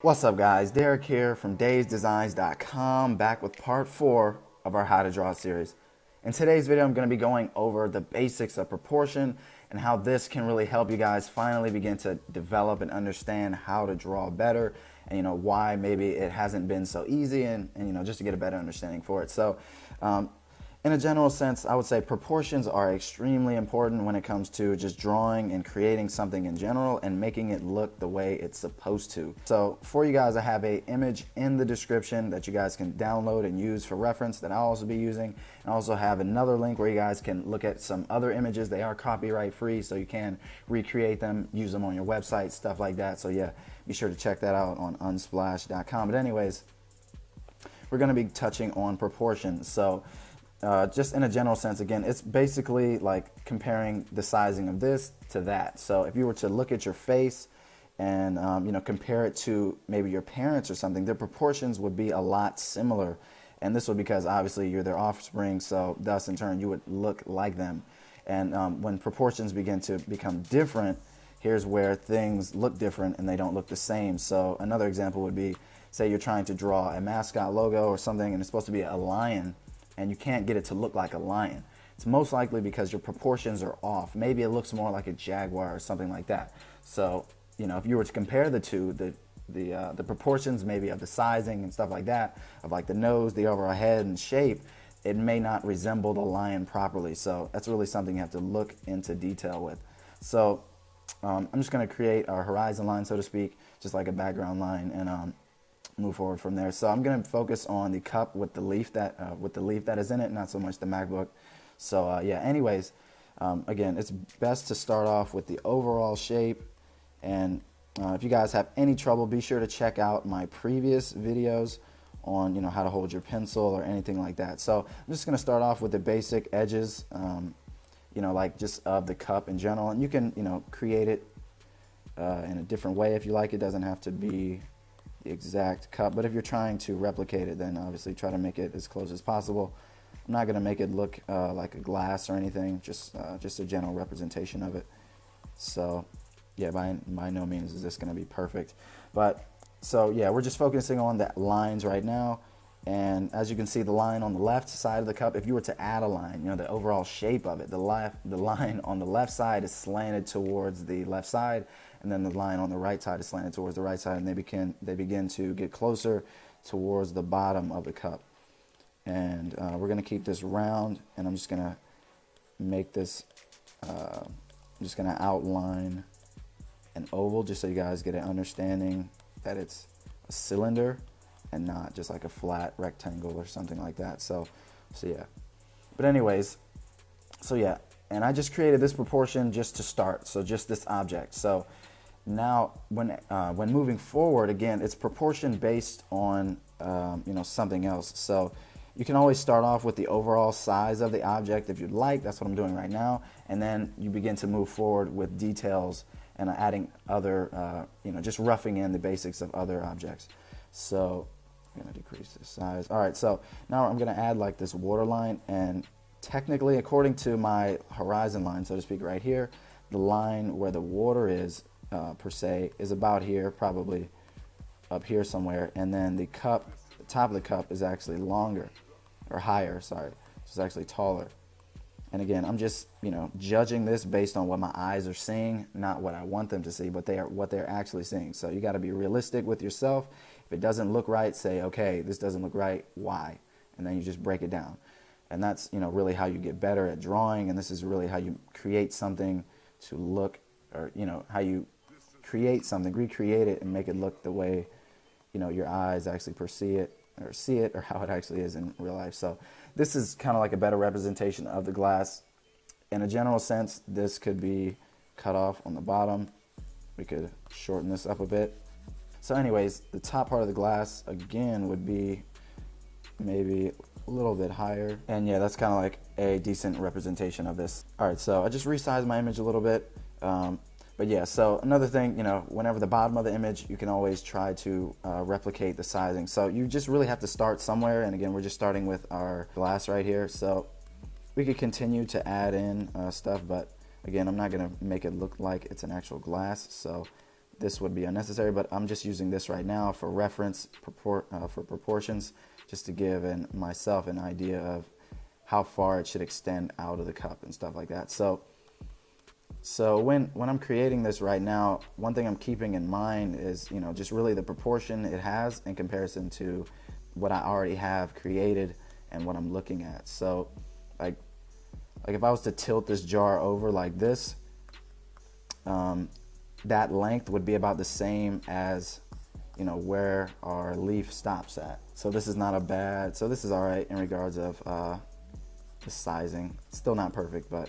What's up guys, Derrick here from dasedesigns.com, back with part 4 of our How to Draw series. In today's video I'm going to be going over the basics of proportion and how this can really help you guys finally begin to develop and understand how to draw better and why maybe it hasn't been so easy and just to get a better understanding for it. So in a general sense, I would say proportions are extremely important when it comes to just drawing and creating something in general and making it look the way it's supposed to. So for you guys, I have an image in the description that you guys can download and use for reference that I'll also be using. And I also have another link where you guys can look at some other images. They are copyright free, so you can recreate them, use them on your website, stuff like that. So yeah, be sure to check that out on unsplash.com. But anyways, we're going to be touching on proportions. So just in a general sense, again, it's basically like comparing the sizing of this to that. So if you were to look at your face and compare it to maybe your parents or something, their proportions would be a lot similar. And this would be because obviously you're their offspring, so thus in turn you would look like them. And when proportions begin to become different, here's where things look different and they don't look the same. So another example would be, say you're trying to draw a mascot logo or something and it's supposed to be a lion, and you can't get it to look like a lion. It's most likely because your proportions are off. Maybe it looks more like a jaguar or something like that. So, if you were to compare the two, the proportions maybe of the sizing and stuff like that, of like the nose, the overall head and shape, it may not resemble the lion properly. So that's really something you have to look into detail with. So I'm just gonna create a horizon line, so to speak, just like a background line, and move forward from there. So I'm going to focus on the cup with the leaf that is in it, not so much the MacBook. So yeah, anyways, again, it's best to start off with the overall shape. And if you guys have any trouble, be sure to check out my previous videos on how to hold your pencil or anything like that. So I'm just going to start off with the basic edges, like just of the cup in general. And you can create it in a different way if you like. It doesn't have to be the exact cup, but if you're trying to replicate it, then obviously try to make it as close as possible. I'm not going to make it look like a glass or anything, just a general representation of it. So yeah, by no means is this going to be perfect, but so yeah, we're just focusing on the lines right now. And as you can see, the line on the left side of the cup, if you were to add a line, the overall shape of it, the line on the left side is slanted towards the left side, and then the line on the right side is slanted towards the right side, and they begin to get closer towards the bottom of the cup. And we're going to keep this round, and I'm just going to make this, I'm just going to outline an oval just so you guys get an understanding that it's a cylinder and not just like a flat rectangle or something like that. So yeah. But anyways, so yeah, and I just created this proportion just to start, so just this object. So now when moving forward, again, it's proportion based on something else. So you can always start off with the overall size of the object if you'd like. That's what I'm doing right now. And then you begin to move forward with details and adding other, just roughing in the basics of other objects. So I'm going to decrease the size. All right, so now I'm going to add like this water line, and technically, according to my horizon line, so to speak, right here, the line where the water is, per se, is about here, probably up here somewhere, and then the cup, the top of the cup is actually longer, or higher, sorry, it's actually taller. And again, I'm just, judging this based on what my eyes are seeing, not what I want them to see, but what they're actually seeing. So you got to be realistic with yourself. If it doesn't look right, say, okay, this doesn't look right, why? And then you just break it down. And that's, really how you get better at drawing, and this is really how you create something to look, or, how you create something, recreate it, and make it look the way, your eyes actually perceive it, or see it, or how it actually is in real life. So this is kind of like a better representation of the glass. In a general sense, this could be cut off on the bottom. We could shorten this up a bit. So anyways, the top part of the glass, again, would be maybe a little bit higher. And yeah, that's kind of like a decent representation of this. All right, so I just resized my image a little bit. But yeah, so another thing, whenever the bottom of the image, you can always try to replicate the sizing. So you just really have to start somewhere. And again, we're just starting with our glass right here. So we could continue to add in stuff, but again, I'm not going to make it look like it's an actual glass. So this would be unnecessary, but I'm just using this right now for reference, for proportions, just to give myself an idea of how far it should extend out of the cup and stuff like that. So when I'm creating this right now, one thing I'm keeping in mind is, you know, just really the proportion it has in comparison to what I already have created and what I'm looking at. So like if I was to tilt this jar over like this, that length would be about the same as, you know, where our leaf stops at. So this is not a bad, so this is all right in regards of the sizing. It's still not perfect, but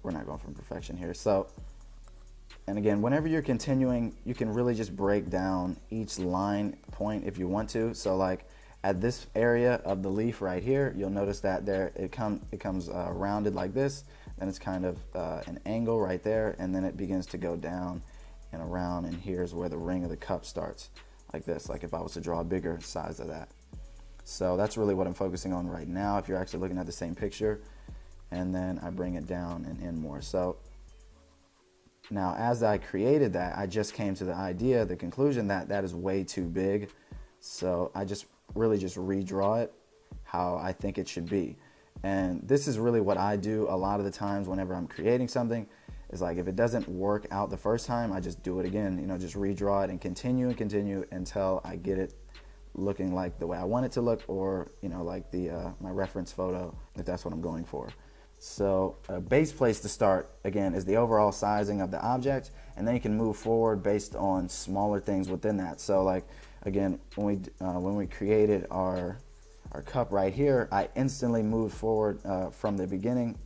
we're not going from perfection here. So, and again, whenever you're continuing, you can really just break down each line point if you want to. So like at this area of the leaf right here, you'll notice that there it comes rounded like this, then it's kind of an angle right there, and then it begins to go down and around, and here's where the ring of the cup starts, like this, like if I was to draw a bigger size of that. So that's really what I'm focusing on right now, if you're actually looking at the same picture, and then I bring it down and in more. So now as I created that, I just came to the conclusion that that is way too big. So I just really just redraw it how I think it should be. And this is really what I do a lot of the times whenever I'm creating something, is like if it doesn't work out the first time, I just do it again, you know, just redraw it and continue until I get it looking like the way I want it to look, or, you know, like my reference photo, if that's what I'm going for. So a base place to start, again, is the overall sizing of the object, and then you can move forward based on smaller things within that. So like, again, when we created our cup right here, I instantly moved forward from the beginning.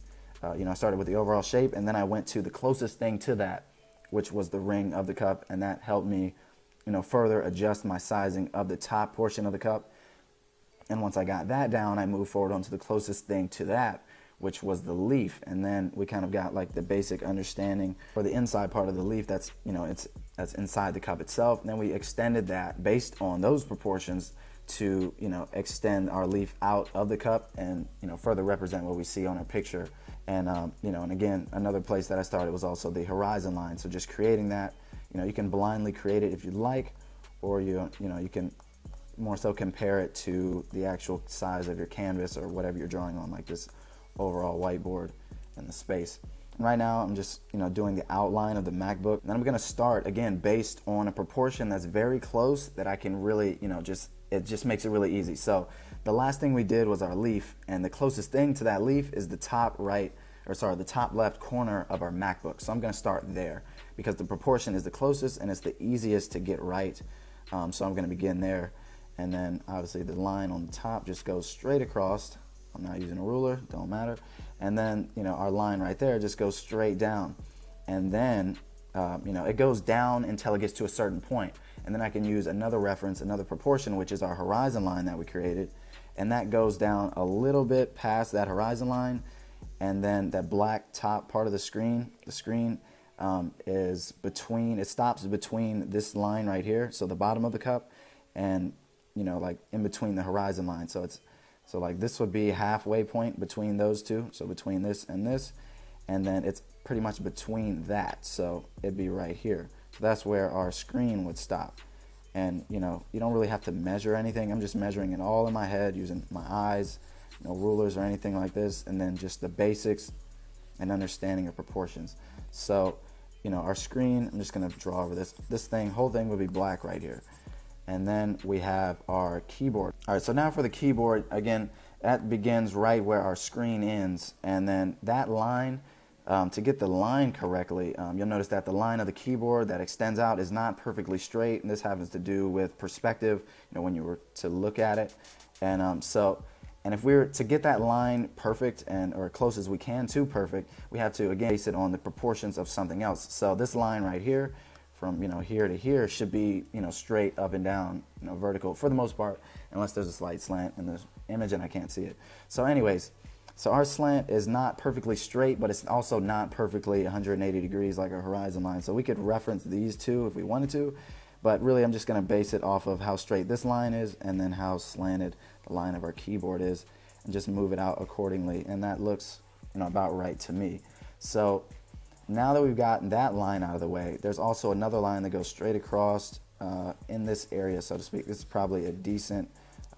You know, I started with the overall shape, and then I went to the closest thing to that, which was the ring of the cup, and that helped me, you know, further adjust my sizing of the top portion of the cup. And once I got that down, I moved forward onto the closest thing to that, which was the leaf. And then we kind of got like the basic understanding for the inside part of the leaf, that's, you know, that's inside the cup itself. And then we extended that based on those proportions to, you know, extend our leaf out of the cup and, you know, further represent what we see on our picture. And, you know, and again, another place that I started was also the horizon line. So just creating that, you know, you can blindly create it if you'd like, or you know, you can more so compare it to the actual size of your canvas or whatever you're drawing on, like this overall whiteboard and the space. And right now I'm just, you know, doing the outline of the MacBook. And then I'm going to start again based on a proportion that's very close, that I can really, you know, it just makes it really easy. So the last thing we did was our leaf, and the closest thing to that leaf is the top left corner of our MacBook. So I'm going to start there because the proportion is the closest and it's the easiest to get right. So I'm going to begin there, and then obviously the line on the top just goes straight across. I'm not using a ruler, don't matter. And then, you know, our line right there just goes straight down, and then you know, it goes down until it gets to a certain point, and then I can use another reference, another proportion, which is our horizon line that we created, and that goes down a little bit past that horizon line, and then that black top part of the screen is between, it stops between this line right here, so the bottom of the cup, and, you know, like in between the horizon line. So it's, so like this would be halfway point between those two, so between this, and then it's pretty much between that, so it'd be right here. So that's where our screen would stop. And, you know, you don't really have to measure anything. I'm just measuring it all in my head using my eyes, no rulers or anything like this, and then just the basics and understanding of proportions. So, you know, our screen, I'm just going to draw over this whole thing would be black right here. And then we have our keyboard. All right, so now for the keyboard, again, that begins right where our screen ends, and then that line, to get the line correctly, you'll notice that the line of the keyboard that extends out is not perfectly straight, and this happens to do with perspective, you know, when you were to look at it. And and if we were to get that line perfect, or close as we can to perfect, we have to again base it on the proportions of something else. So this line right here, from, you know, here to here, should be, you know, straight up and down, you know, vertical for the most part, unless there's a slight slant in the image and I can't see it. So anyways, so our slant is not perfectly straight, but it's also not perfectly 180 degrees like our horizon line. So we could reference these two if we wanted to, but really I'm just going to base it off of how straight this line is and then how slanted the line of our keyboard is, and just move it out accordingly. And that looks, you know, about right to me. So now that we've gotten that line out of the way, there's also another line that goes straight across in this area, so to speak. This is probably a decent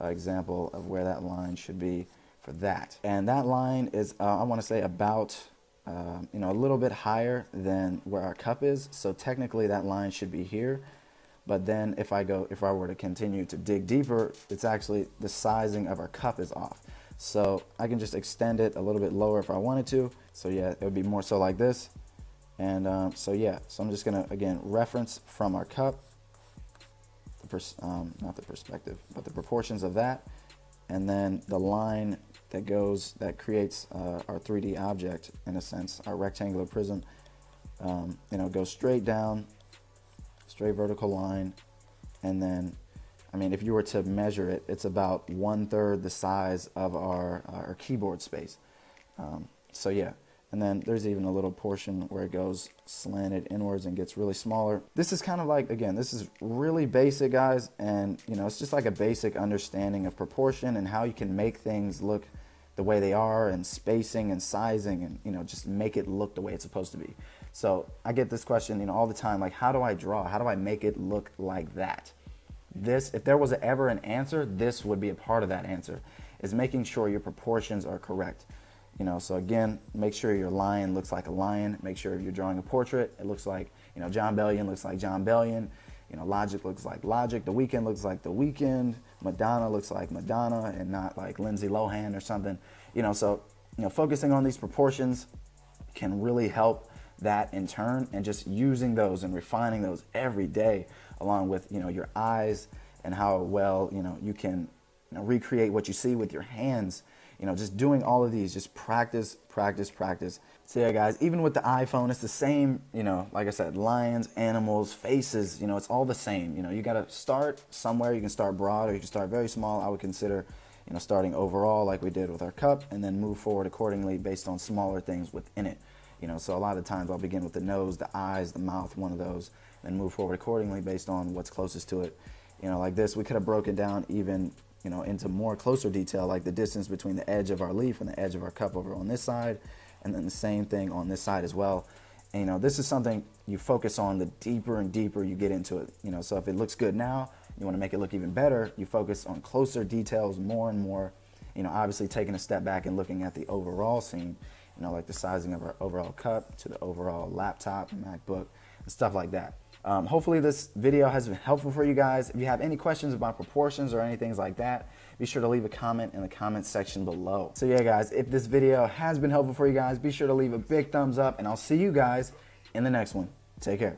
example of where that line should be for that. And that line is, I want to say, about a little bit higher than where our cup is. So technically that line should be here. But then if I were to continue to dig deeper, it's actually the sizing of our cup is off. So I can just extend it a little bit lower if I wanted to. So yeah, it would be more so like this. And so I'm just gonna, again, reference from our cup, not the perspective, but the proportions of that. And then the line that creates our 3D object, in a sense, our rectangular prism, goes straight down, straight vertical line. And then, I mean, if you were to measure it, it's about 1/3 the size of our keyboard space. So yeah, and then there's even a little portion where it goes slanted inwards and gets really smaller. This is kind of like, again, this is really basic, guys, and it's just like a basic understanding of proportion and how you can make things look the way they are, and spacing and sizing, and just make it look the way it's supposed to be. So I get this question all the time, like, how do I draw? How do I make it look like that? If there was ever an answer, this would be a part of that answer, is making sure your proportions are correct. So again, make sure your lion looks like a lion. Make sure if you're drawing a portrait, it looks like, John Bellion looks like John Bellion. Logic looks like Logic. The Weeknd looks like The Weeknd. Madonna looks like Madonna and not like Lindsay Lohan or something. So focusing on these proportions can really help that in turn, and just using those and refining those every day, along with your eyes and how well you can recreate what you see with your hands. Just doing all of these, just practice. So yeah, guys, even with the iPhone, it's the same, like I said, lions, animals, faces, it's all the same. You got to start somewhere. You can start broad or you can start very small. I would consider, starting overall like we did with our cup, and then move forward accordingly based on smaller things within it. So a lot of times I'll begin with the nose, the eyes, the mouth, one of those, then move forward accordingly based on what's closest to it. Like this, we could have broken down even into more closer detail, like the distance between the edge of our leaf and the edge of our cup over on this side, and then the same thing on this side as well. And this is something you focus on the deeper and deeper you get into it. So if it looks good now, you want to make it look even better, you focus on closer details more and more, obviously taking a step back and looking at the overall scene, like the sizing of our overall cup to the overall laptop, MacBook, and stuff like that. Hopefully this video has been helpful for you guys. If you have any questions about proportions or anything like that, be sure to leave a comment in the comment section below. So yeah, guys, if this video has been helpful for you guys, be sure to leave a big thumbs up, and I'll see you guys in the next one. Take care.